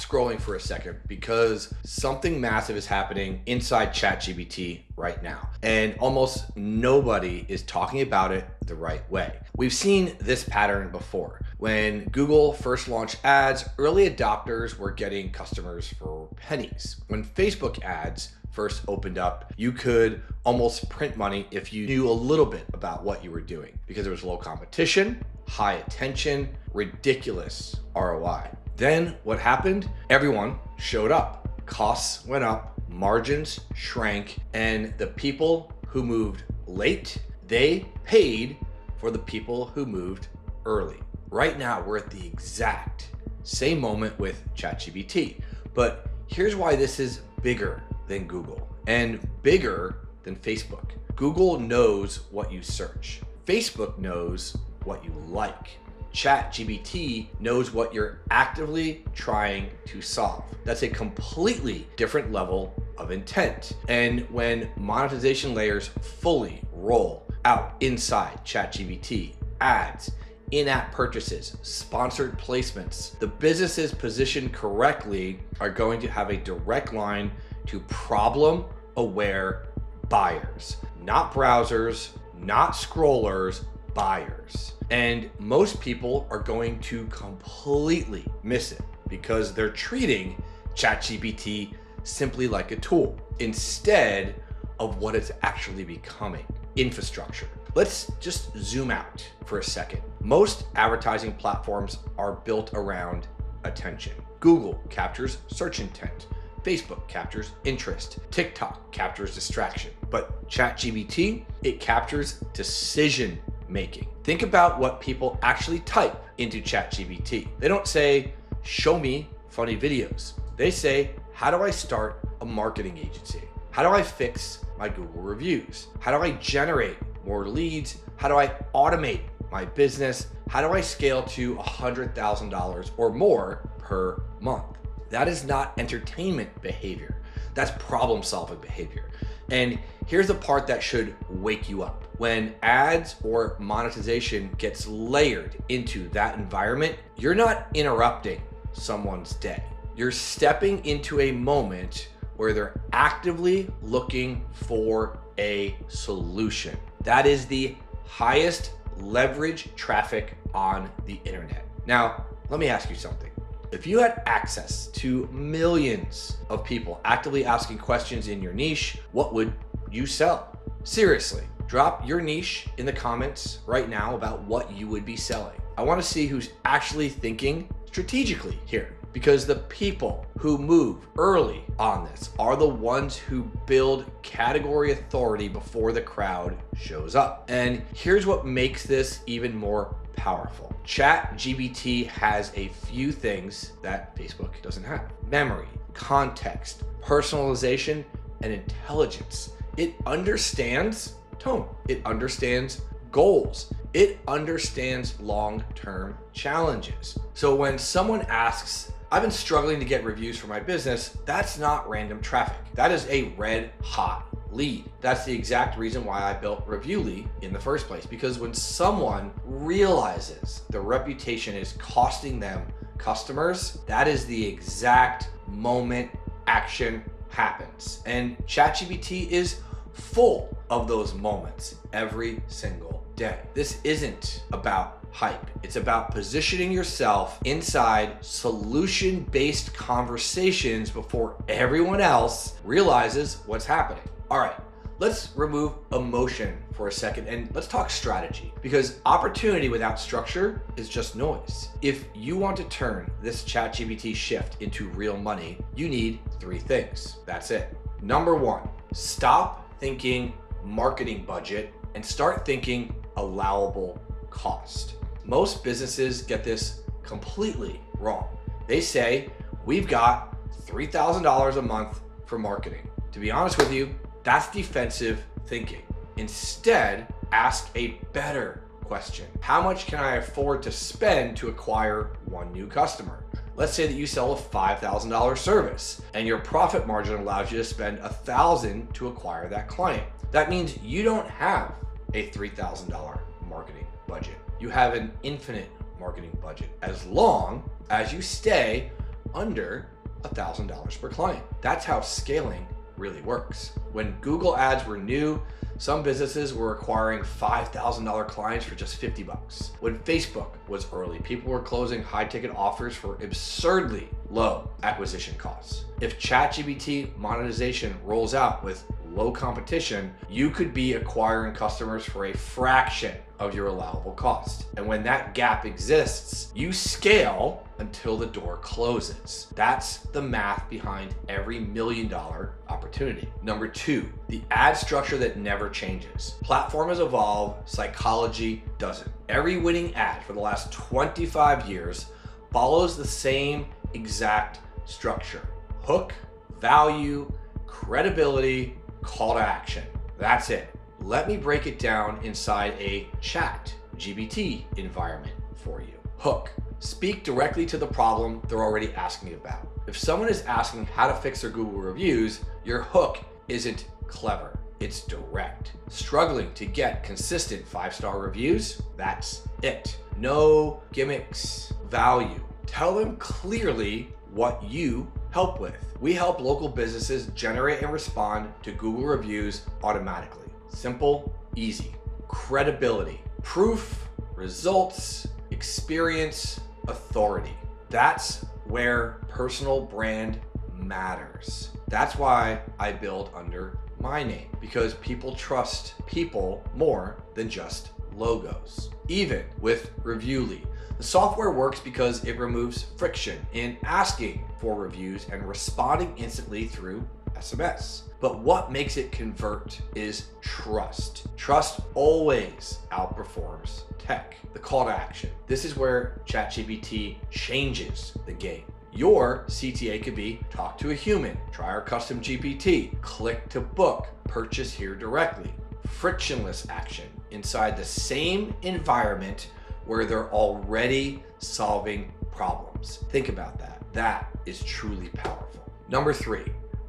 scrolling for a second because something massive is happening inside ChatGPT right now, and almost nobody is talking about it the right way. We've seen this pattern before. When Google first launched ads, early adopters were getting customers for pennies. When Facebook ads first opened up, you could almost print money if you knew a little bit about what you were doing because there was low competition, high attention, ridiculous ROI. Then what happened? Everyone showed up. Costs went up, margins shrank, and the people who moved late, they paid for the people who moved early. Right now, we're at the exact same moment with ChatGPT, but here's why this is bigger than Google and bigger than Facebook. Google knows what you search. Facebook knows what you like. ChatGPT knows what you're actively trying to solve. That's a completely different level of intent. And when monetization layers fully roll out inside ChatGPT, ads, in-app purchases, sponsored placements, the businesses positioned correctly are going to have a direct line to problem-aware buyers, not browsers, not scrollers, buyers. And most people are going to completely miss it because they're treating ChatGPT simply like a tool instead of what it's actually becoming: infrastructure. Let's just zoom out for a second. Most advertising platforms are built around attention. Google captures search intent. Facebook captures interest. TikTok captures distraction. But ChatGPT, it captures decision making. Think about what people actually type into ChatGPT. They don't say, show me funny videos. They say, how do I start a marketing agency? How do I fix my Google reviews? How do I generate more leads? How do I automate my business? How do I scale to $100,000 or more per month? That is not entertainment behavior. That's problem-solving behavior. And here's the part that should wake you up. When ads or monetization gets layered into that environment, you're not interrupting someone's day. You're stepping into a moment where they're actively looking for a solution. That is the highest leverage traffic on the internet. Now, let me ask you something. If you had access to millions of people actively asking questions in your niche, what would you sell? Seriously, drop your niche in the comments right now about what you would be selling. I want to see who's actually thinking strategically here, because the people who move early on this are the ones who build category authority before the crowd shows up. And here's what makes this even more powerful. ChatGPT has a few things that Facebook doesn't have: memory, context, personalization, and intelligence. It understands tone. It understands goals. It understands long-term challenges. So when someone asks, I've been struggling to get reviews for my business, that's not random traffic. That is a red hot lead. That's the exact reason why I built Reviewly in the first place, because when someone realizes the reputation is costing them customers, that is the exact moment action happens. And ChatGPT is full of those moments every single day. This isn't about hype. It's about positioning yourself inside solution-based conversations before everyone else realizes what's happening. All right, let's remove emotion for a second and let's talk strategy, because opportunity without structure is just noise. If you want to turn this ChatGPT shift into real money, you need three things. That's it. Number one, stop thinking marketing budget and start thinking allowable cost. Most businesses get this completely wrong. They say, we've got $3,000 a month for marketing. To be honest with you, that's defensive thinking. Instead, ask a better question. How much can I afford to spend to acquire one new customer? Let's say that you sell a $5,000 service and your profit margin allows you to spend $1,000 to acquire that client. That means you don't have a $3,000 marketing budget. You have an infinite marketing budget as long as you stay under $1,000 per client. That's how scaling really works. When Google ads were new, some businesses were acquiring $5,000 clients for just 50 bucks. When Facebook was early, people were closing high-ticket offers for absurdly low acquisition costs. If ChatGPT monetization rolls out with low competition, you could be acquiring customers for a fraction of your allowable cost. And when that gap exists, you scale until the door closes. That's the math behind every $1 million opportunity. Number two, the ad structure that never changes. Platforms evolve, psychology doesn't. Every winning ad for the last 25 years follows the same exact structure: hook, value, credibility, call to action. That's it. Let me break it down inside a ChatGPT environment for you. Hook. Speak directly to the problem they're already asking about. If someone is asking how to fix their Google reviews, your hook isn't clever. It's direct. Struggling to get consistent 5-star reviews? That's it. No gimmicks. Value. Tell them clearly what you help with. We help local businesses generate and respond to Google reviews automatically. Simple, easy. Credibility. Proof, results, experience, authority. That's where personal brand matters. That's why I build under my name, because people trust people more than just logos. Even with Reviewly, the software works because it removes friction in asking for reviews and responding instantly through SMS. But what makes it convert is trust. Trust always outperforms tech. The call to action. This is where ChatGPT changes the game. Your CTA could be talk to a human, try our custom GPT, click to book, purchase here directly. Frictionless action inside the same environment where they're already solving problems. Think about that. That is truly powerful. Number three,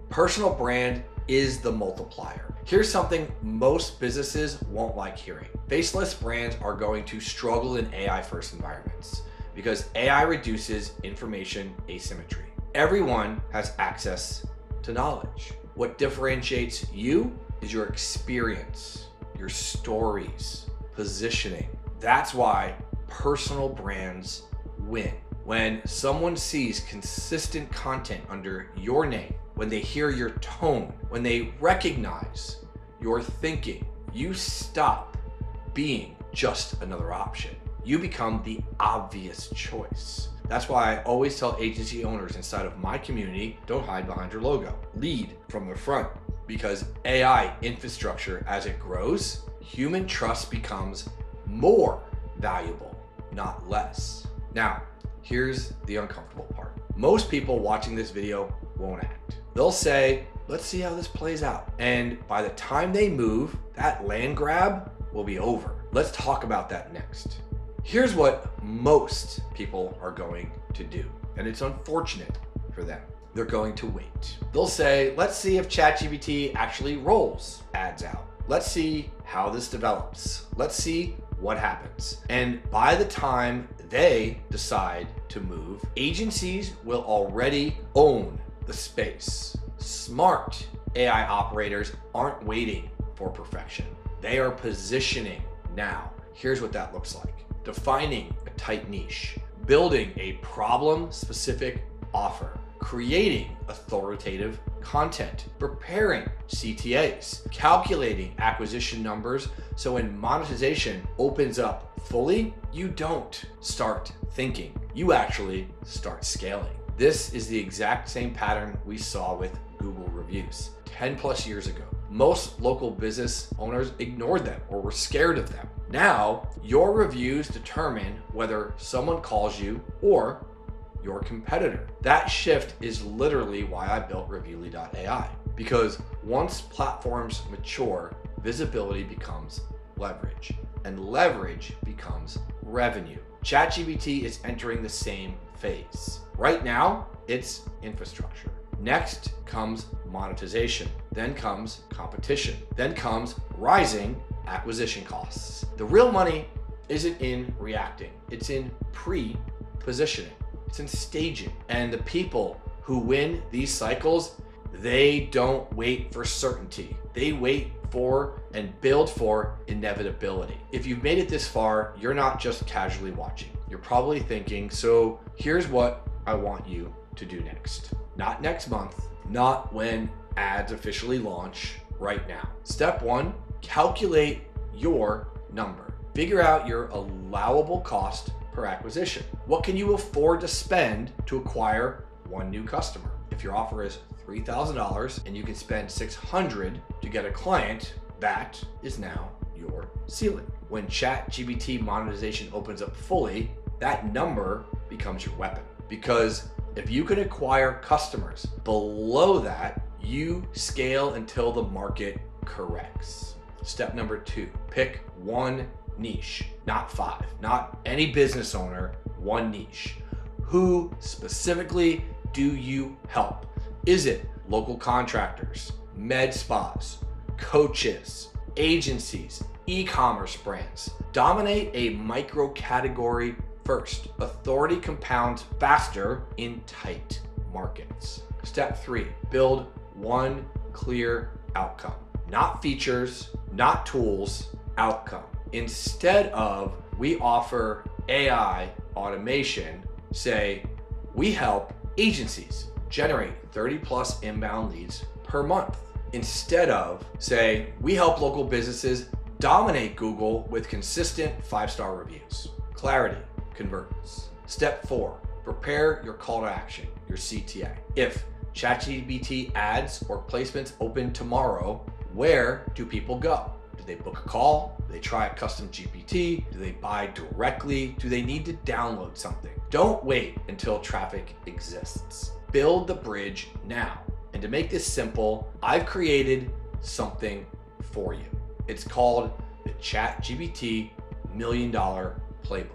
personal brand is the multiplier. Here's something most businesses won't like hearing. Faceless brands are going to struggle in AI-first environments because AI reduces information asymmetry. Everyone has access to knowledge. What differentiates you is your experience, your stories, positioning. That's why personal brands win. When someone sees consistent content under your name, when they hear your tone, when they recognize your thinking, you stop being just another option. You become the obvious choice. That's why I always tell agency owners inside of my community, don't hide behind your logo. Lead from the front, because AI infrastructure, as it grows, human trust becomes more valuable, not less. Now, here's the uncomfortable part. Most people watching this video won't act. They'll say, let's see how this plays out. And by the time they move, that land grab will be over. Let's talk about that next. Here's what most people are going to do, and it's unfortunate for them. They're going to wait. They'll say, let's see if ChatGPT actually rolls ads out. Let's see how this develops. Let's see what happens. And by the time they decide to move, agencies will already own the space. Smart AI operators aren't waiting for perfection. They are positioning now. Here's what that looks like. Defining a tight niche, building a problem-specific offer, creating authoritative content, preparing CTAs, calculating acquisition numbers so when monetization opens up fully, you don't start thinking, you actually start scaling. This is the exact same pattern we saw with Google reviews 10 plus years ago. Most local business owners ignored them or were scared of them. Now, your reviews determine whether someone calls you or your competitor. That shift is literally why I built Reviewly.ai, because once platforms mature, visibility becomes leverage, and leverage becomes revenue. ChatGPT is entering the same phase. Right now, it's infrastructure. Next comes monetization, then comes competition, then comes rising acquisition costs. The real money isn't in reacting, it's in pre-positioning. It's in staging. And the people who win these cycles, they don't wait for certainty. They wait for and build for inevitability. If you've made it this far, you're not just casually watching. You're probably thinking, so here's what I want you to do next. Not next month, not when ads officially launch, right now. Step 1, calculate your number. Figure out your allowable cost per acquisition. What can you afford to spend to acquire one new customer? If your offer is $3,000 and you can spend $600 to get a client, that is now your ceiling. When ChatGPT monetization opens up fully, that number becomes your weapon. Because if you can acquire customers below that, you scale until the market corrects. Step number 2, pick one niche, not 5, not any business owner, one niche. Who specifically do you help? Is it local contractors, med spas, coaches, agencies, e-commerce brands? Dominate a micro category first. Authority compounds faster in tight markets. Step 3, build one clear outcome. Not features, not tools, outcome. Instead of we offer AI automation, say we help agencies generate 30+ inbound leads per month. Instead of say we help local businesses dominate Google with consistent 5-star reviews. Clarity converts. Step 4, prepare your call to action, your CTA. If ChatGPT ads or placements open tomorrow, where do people go? Do they book a call? Do they try a custom GPT? Do they buy directly? Do they need to download something? Don't wait until traffic exists. Build the bridge now. And to make this simple, I've created something for you. It's called the ChatGPT $1 Million Playbook.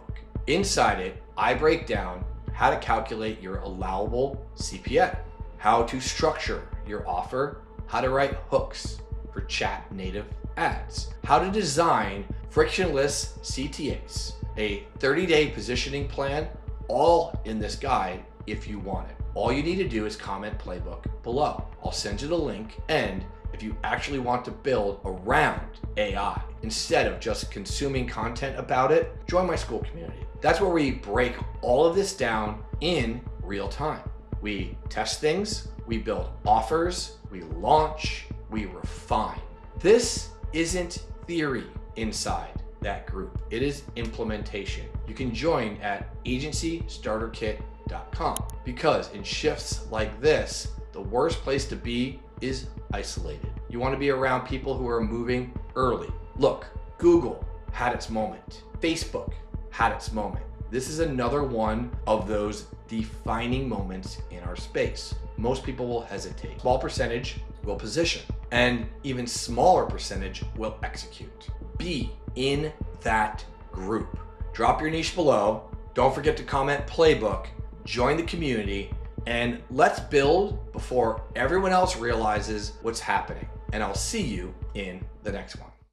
Inside it, I break down how to calculate your allowable CPA, how to structure your offer, how to write hooks for chat native ads, how to design frictionless CTAs, a 30-day positioning plan, all in this guide if you want it. All you need to do is comment playbook below. I'll send you the link, and if you actually want to build around AI instead of just consuming content about it, join my Skool community. That's where we break all of this down in real time. We test things, we build offers, we launch, we refine. This isn't theory inside that group. It is implementation. You can join at agencystarterkit.com, because in shifts like this, the worst place to be is isolated. You want to be around people who are moving early. Look, Google had its moment. Facebook had its moment. This is another one of those defining moments in our space. Most people will hesitate. Small percentage will position, and even smaller percentage will execute. Be in that group. Drop your niche below. Don't forget to comment playbook, join the community, and let's build before everyone else realizes what's happening. And I'll see you in the next one.